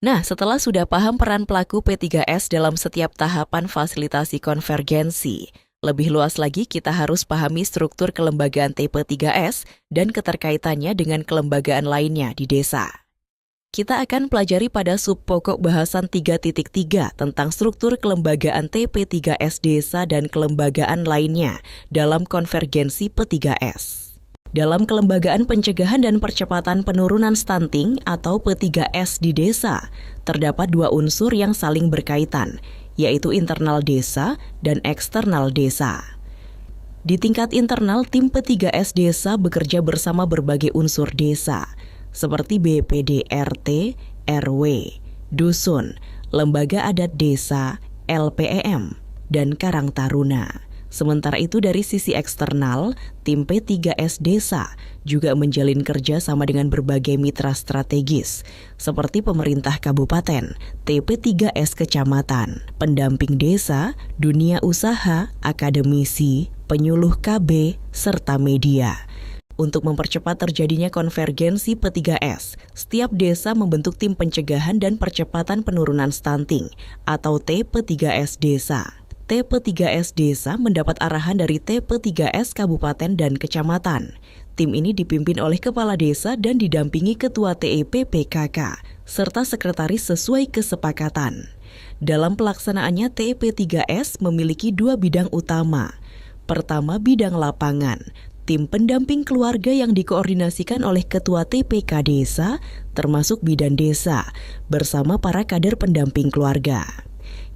Nah, setelah sudah paham peran pelaku P3S dalam setiap tahapan fasilitasi konvergensi, lebih luas lagi kita harus pahami struktur kelembagaan TP3S dan keterkaitannya dengan kelembagaan lainnya di desa. Kita akan pelajari pada subpokok bahasan 3.3 tentang struktur kelembagaan TP3S desa dan kelembagaan lainnya dalam konvergensi P3S. Dalam kelembagaan pencegahan dan percepatan penurunan stunting atau P3S di desa, terdapat dua unsur yang saling berkaitan, yaitu internal desa dan eksternal desa. Di tingkat internal, tim P3S desa bekerja bersama berbagai unsur desa, seperti BPD RT, RW, dusun, lembaga adat desa, LPEM, dan Karang Taruna. Sementara itu dari sisi eksternal, tim P3S desa juga menjalin kerja sama dengan berbagai mitra strategis, seperti pemerintah kabupaten, TP3S kecamatan, pendamping desa, dunia usaha, akademisi, penyuluh KB, serta media. Untuk mempercepat terjadinya konvergensi P3S, setiap desa membentuk tim pencegahan dan percepatan penurunan stunting atau TP3S desa. TP3S desa mendapat arahan dari TP3S kabupaten dan kecamatan. Tim ini dipimpin oleh kepala desa dan didampingi ketua TEP PKK serta sekretaris sesuai kesepakatan. Dalam pelaksanaannya, TP3S memiliki dua bidang utama. Pertama, bidang lapangan. Tim pendamping keluarga yang dikoordinasikan oleh Ketua TPK Desa, termasuk bidan desa, bersama para kader pendamping keluarga.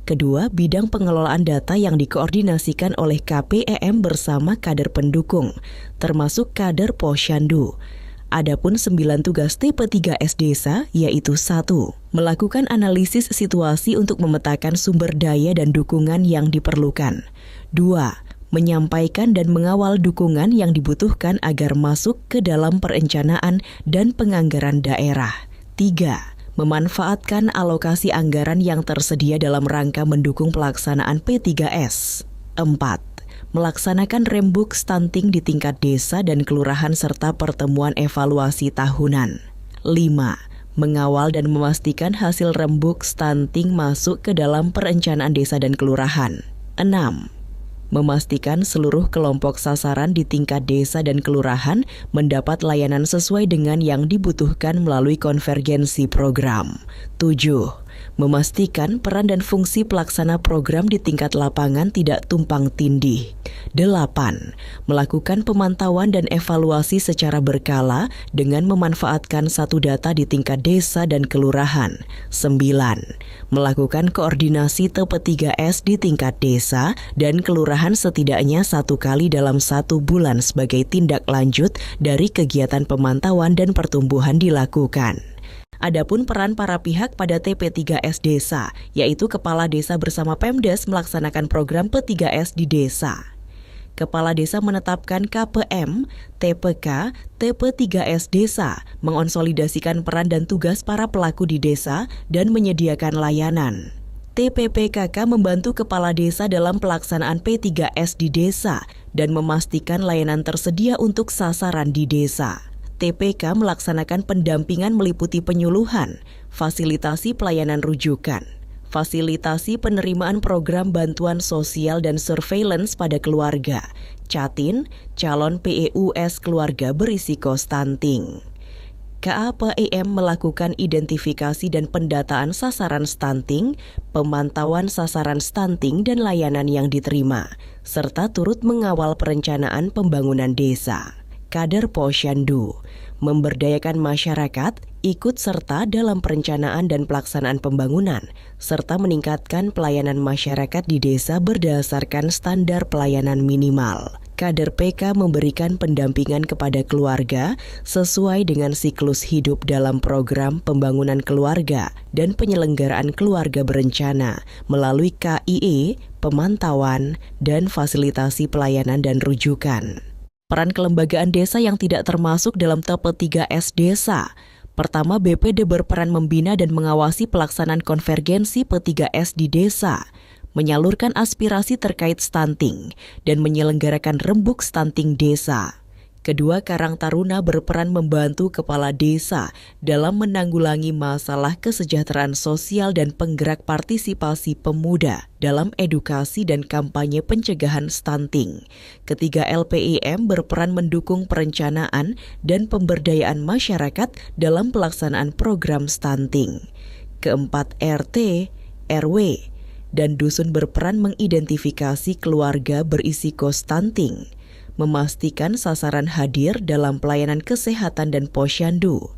Kedua, bidang pengelolaan data yang dikoordinasikan oleh KPEM bersama kader pendukung, termasuk kader Posyandu. Adapun 9 tugas TP3S Desa, yaitu 1. Melakukan analisis situasi untuk memetakan sumber daya dan dukungan yang diperlukan. 2. Menyampaikan dan mengawal dukungan yang dibutuhkan agar masuk ke dalam perencanaan dan penganggaran daerah. 3. Memanfaatkan alokasi anggaran yang tersedia dalam rangka mendukung pelaksanaan P3S. 4. Melaksanakan rembuk stunting di tingkat desa dan kelurahan serta pertemuan evaluasi tahunan. 5. Mengawal dan memastikan hasil rembuk stunting masuk ke dalam perencanaan desa dan kelurahan. 6. Memastikan seluruh kelompok sasaran di tingkat desa dan kelurahan mendapat layanan sesuai dengan yang dibutuhkan melalui konvergensi program. 7. Memastikan peran dan fungsi pelaksana program di tingkat lapangan tidak tumpang tindih. 8. Melakukan pemantauan dan evaluasi secara berkala dengan memanfaatkan satu data di tingkat desa dan kelurahan. 9. Melakukan koordinasi TP3S di tingkat desa dan kelurahan setidaknya 1 kali dalam 1 bulan sebagai tindak lanjut dari kegiatan pemantauan dan pertumbuhan dilakukan. Adapun peran para pihak pada TP3S desa, yaitu kepala desa bersama Pemdes melaksanakan program P3S di desa. Kepala desa menetapkan KPM, TPK, TP3S desa, mengonsolidasikan peran dan tugas para pelaku di desa dan menyediakan layanan. TPPKK membantu kepala desa dalam pelaksanaan P3S di desa dan memastikan layanan tersedia untuk sasaran di desa. TPK melaksanakan pendampingan meliputi penyuluhan, fasilitasi pelayanan rujukan, fasilitasi penerimaan program bantuan sosial dan surveillance pada keluarga, CATIN, calon PEUS keluarga berisiko stunting. KAPEM melakukan identifikasi dan pendataan sasaran stunting, pemantauan sasaran stunting dan layanan yang diterima, serta turut mengawal perencanaan pembangunan desa. Kader Posyandu memberdayakan masyarakat ikut serta dalam perencanaan dan pelaksanaan pembangunan, serta meningkatkan pelayanan masyarakat di desa berdasarkan standar pelayanan minimal. Kader PK memberikan pendampingan kepada keluarga sesuai dengan siklus hidup dalam program pembangunan keluarga dan penyelenggaraan keluarga berencana melalui KIE, pemantauan, dan fasilitasi pelayanan dan rujukan. Peran kelembagaan desa yang tidak termasuk dalam TP3S desa. Pertama, BPD berperan membina dan mengawasi pelaksanaan konvergensi P3S di desa, menyalurkan aspirasi terkait stunting, dan menyelenggarakan rembuk stunting desa. Kedua Karang Taruna berperan membantu kepala desa dalam menanggulangi masalah kesejahteraan sosial dan penggerak partisipasi pemuda dalam edukasi dan kampanye pencegahan stunting. Ketiga LPIM berperan mendukung perencanaan dan pemberdayaan masyarakat dalam pelaksanaan program stunting. Keempat RT, RW, dan dusun berperan mengidentifikasi keluarga berisiko stunting, memastikan sasaran hadir dalam pelayanan kesehatan dan posyandu,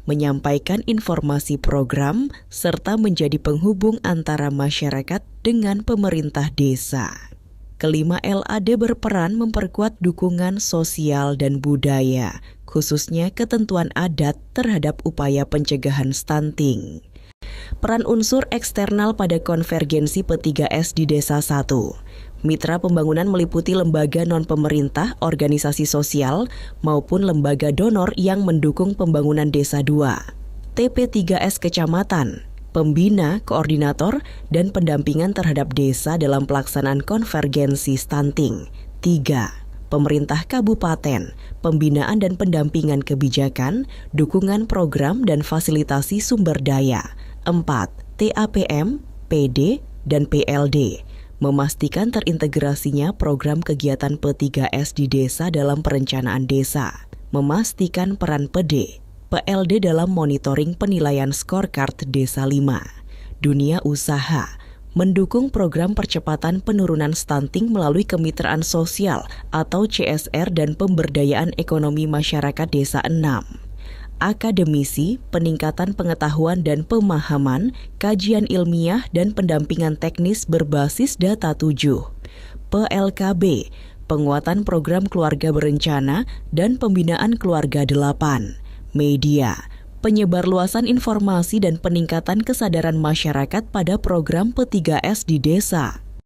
menyampaikan informasi program, serta menjadi penghubung antara masyarakat dengan pemerintah desa. Kelima LAD berperan memperkuat dukungan sosial dan budaya, khususnya ketentuan adat terhadap upaya pencegahan stunting. Peran unsur eksternal pada konvergensi P3S di Desa 1. Mitra pembangunan meliputi lembaga non-pemerintah, organisasi sosial, maupun lembaga donor yang mendukung pembangunan Desa 2. TP3S Kecamatan, pembina, koordinator, dan pendampingan terhadap desa dalam pelaksanaan konvergensi stunting. 3. Pemerintah Kabupaten, pembinaan dan pendampingan kebijakan, dukungan program dan fasilitasi sumber daya. 4. TAPM, PD, dan PLD, memastikan terintegrasinya program kegiatan P3S di desa dalam perencanaan desa, memastikan peran PD, PLD dalam monitoring penilaian scorecard Desa 5. Dunia usaha, mendukung program percepatan penurunan stunting melalui kemitraan sosial atau CSR dan pemberdayaan ekonomi masyarakat Desa 6. Akademisi, peningkatan pengetahuan dan pemahaman, kajian ilmiah dan pendampingan teknis berbasis data 7. PLKB, penguatan program keluarga berencana dan pembinaan keluarga 8. Media, penyebarluasan informasi dan peningkatan kesadaran masyarakat pada program P3S di desa.